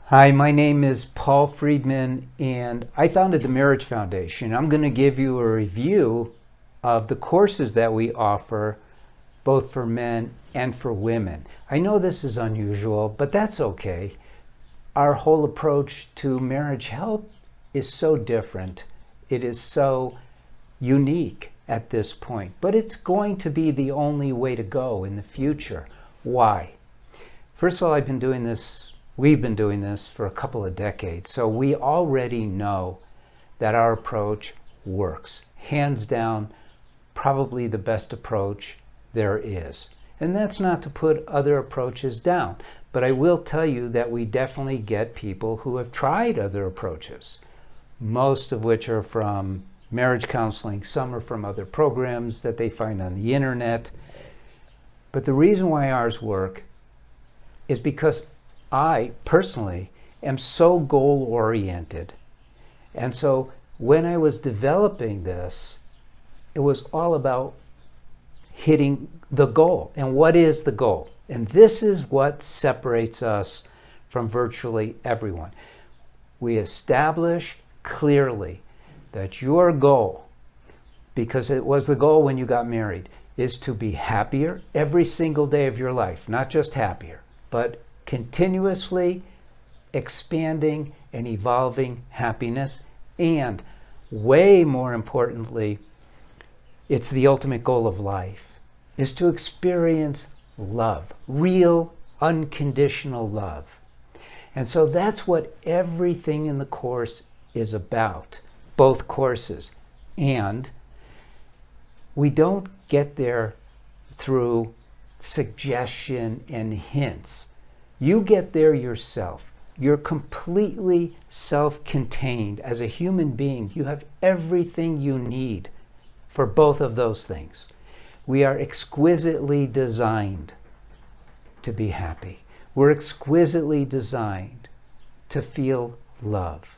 Hi, my name is Paul Friedman, and I founded the Marriage Foundation. I'm going to give you a review of the courses that we offer, both for men and for women. I know this is unusual, but that's okay. Our whole approach to marriage help is so different. It is so unique at this point, but it's going to be the only way to go in the future. Why? First of all, we've been doing this for a couple of decades, so we already know that our approach works. Hands down, probably the best approach there is. And that's not to put other approaches down, but I will tell you that we definitely get people who have tried other approaches, most of which are from marriage counseling, some are from other programs that they find on the internet. But the reason why ours work is because I personally am so goal-oriented. And so when I was developing this, it was all about hitting the goal. And what is the goal? And this is what separates us from virtually everyone. We establish clearly that your goal, because it was the goal when you got married, is to be happier every single day of your life. Not just happier, but continuously expanding and evolving happiness. And way more importantly, it's the ultimate goal of life, is to experience love, real, unconditional love. And so that's what everything in the course is about, both courses. And we don't get there through suggestion and hints. You get there yourself. You're completely self-contained. As a human being, you have everything you need for both of those things. We are exquisitely designed to be happy. We're exquisitely designed to feel love.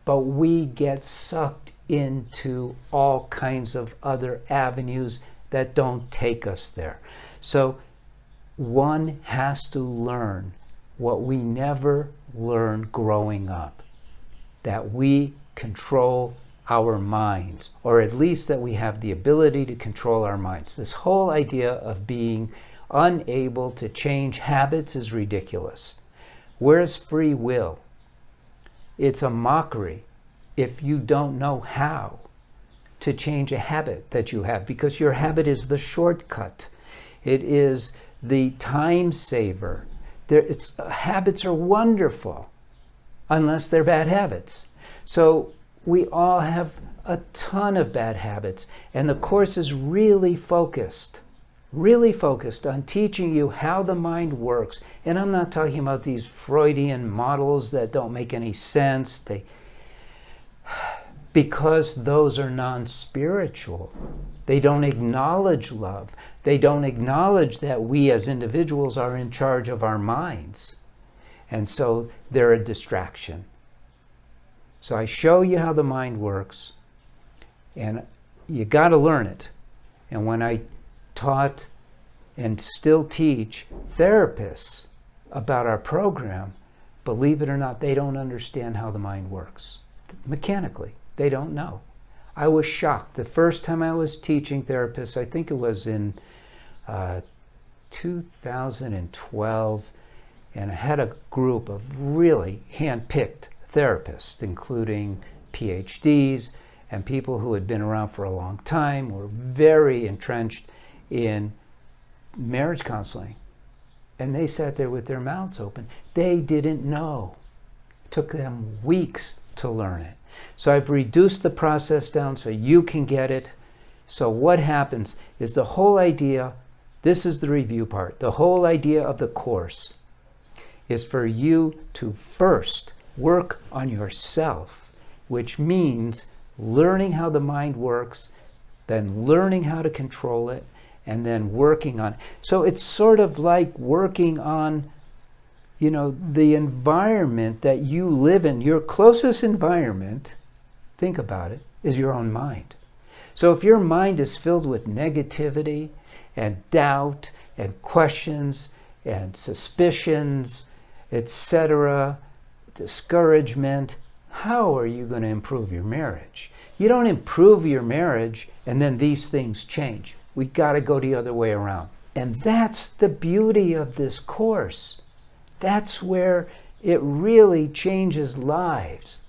But we get sucked into all kinds of other avenues that don't take us there. So one has to learn what we never learned growing up, that we control our minds, or at least that we have the ability to control our minds. This whole idea of being unable to change habits is ridiculous. Where's free will? It's a mockery if you don't know how to change a habit that you have, because your habit is the shortcut. It is the time saver. Habits are wonderful unless they're bad habits. So we all have a ton of bad habits, and the course is really focused on teaching you how the mind works. And I'm not talking about these Freudian models that don't make any sense. Because those are non-spiritual. They don't acknowledge love. They don't acknowledge that we as individuals are in charge of our minds. And so they're a distraction. So I show you how the mind works, and you got to learn it. And when I taught and still teach therapists about our program, believe it or not, they don't understand how the mind works. Mechanically, they don't know. I was shocked. The first time I was teaching therapists, I think it was in 2012, and I had a group of really hand-picked therapists, including PhDs and people who had been around for a long time, were very entrenched in marriage counseling. And they sat there with their mouths open. They didn't know. It took them weeks to learn it. So I've reduced the process down so you can get it. So what happens is the whole idea, this is the review part, the whole idea of the course is for you to first work on yourself, which means learning how the mind works, then learning how to control it, and then working on it. So it's sort of like working on, the environment that you live in. Your closest environment, think about it, is your own mind. So if your mind is filled with negativity and doubt and questions and suspicions etc., discouragement, how are you going to improve your marriage? You don't improve your marriage and then these things change. We got to go the other way around. And that's the beauty of this course. That's where it really changes lives.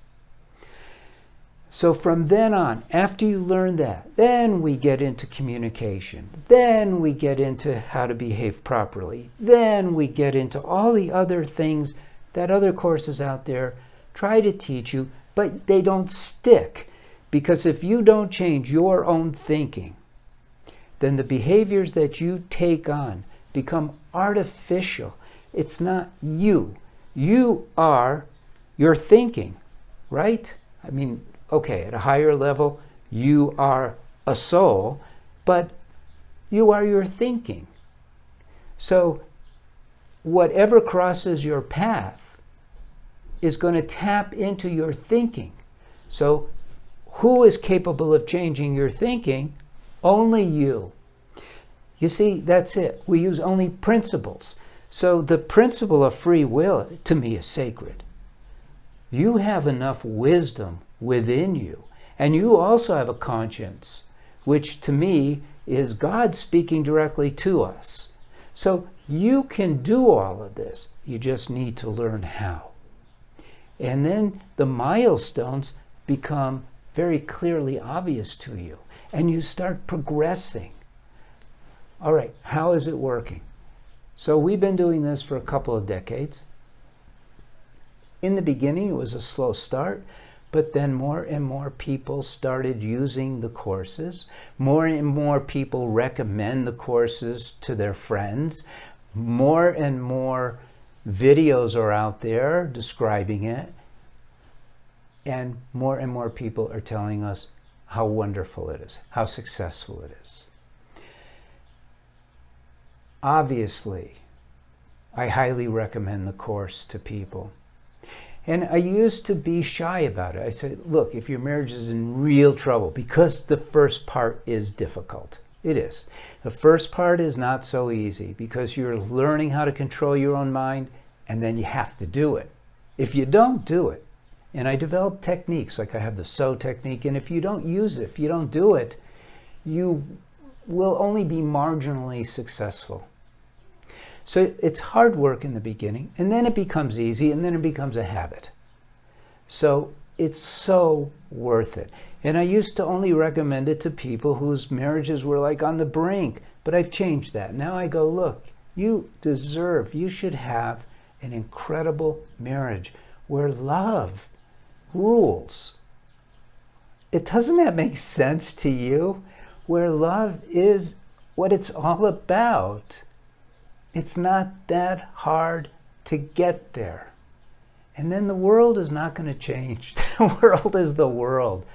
So from then on, after you learn that, then we get into communication. Then we get into how to behave properly. Then we get into all the other things that other courses out there try to teach you, but they don't stick. Because if you don't change your own thinking, then the behaviors that you take on become artificial. It's not you. You are your thinking, right? I mean, okay, at a higher level, you are a soul, but you are your thinking. So whatever crosses your path is going to tap into your thinking. So who is capable of changing your thinking? Only you. You see, that's it. We use only principles. So the principle of free will, to me, is sacred. You have enough wisdom within you, and you also have a conscience, which to me is God speaking directly to us. So you can do all of this. You just need to learn how. And then the milestones become very clearly obvious to you, and you start progressing. All right, how is it working? So we've been doing this for a couple of decades. In the beginning, it was a slow start, but then more and more people started using the courses. More and more people recommend the courses to their friends. More and more videos are out there describing it. And more people are telling us how wonderful it is, how successful it is. Obviously, I highly recommend the course to people. And I used to be shy about it. I said, look, if your marriage is in real trouble, because the first part is difficult. It is. The first part is not so easy because you're learning how to control your own mind, and then you have to do it. If you don't do it, and I develop techniques, like I have the SO technique, and if you don't use it, if you don't do it, you will only be marginally successful. So it's hard work in the beginning, and then it becomes easy, and then it becomes a habit. So it's so worth it. And I used to only recommend it to people whose marriages were like on the brink, but I've changed that. Now I go, look, you should have an incredible marriage where love rules. Doesn't that make sense to you? Where love is what it's all about. It's not that hard to get there. And then the world is not going to change. The world is the world.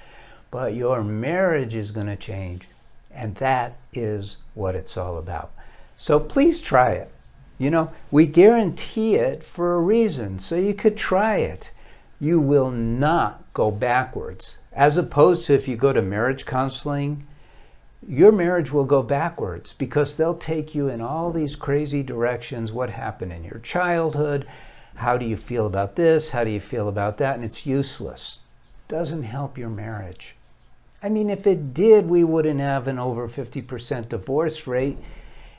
But your marriage is going to change. And that is what it's all about. So please try it. You know, we guarantee it for a reason. So you could try it. You will not go backwards. As opposed to if you go to marriage counseling, your marriage will go backwards because they'll take you in all these crazy directions. What happened in your childhood? How do you feel about this? How do you feel about that? And it's useless. It doesn't help your marriage. I mean, if it did, we wouldn't have an over 50% divorce rate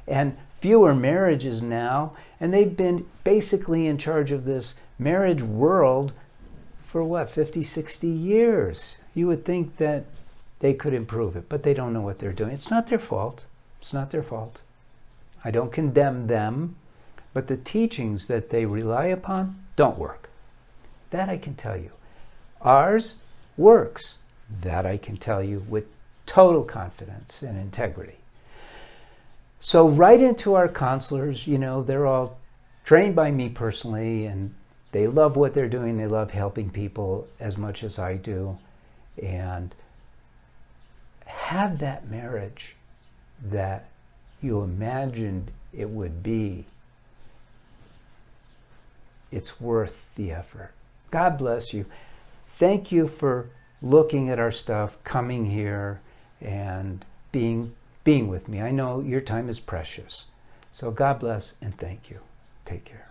and fewer marriages now. And they've been basically in charge of this marriage world for what, 50, 60 years. You would think that they could improve it, but they don't know what they're doing. It's not their fault. It's not their fault. I don't condemn them, but the teachings that they rely upon don't work. That I can tell you. Ours works. That I can tell you with total confidence and integrity. So right into our counselors, you know, they're all trained by me personally, and they love what they're doing. They love helping people as much as I do. And have that marriage that you imagined it would be. It's worth the effort. God bless you. Thank you for looking at our stuff, coming here, and being with me. I know your time is precious. So God bless and thank you. Take care.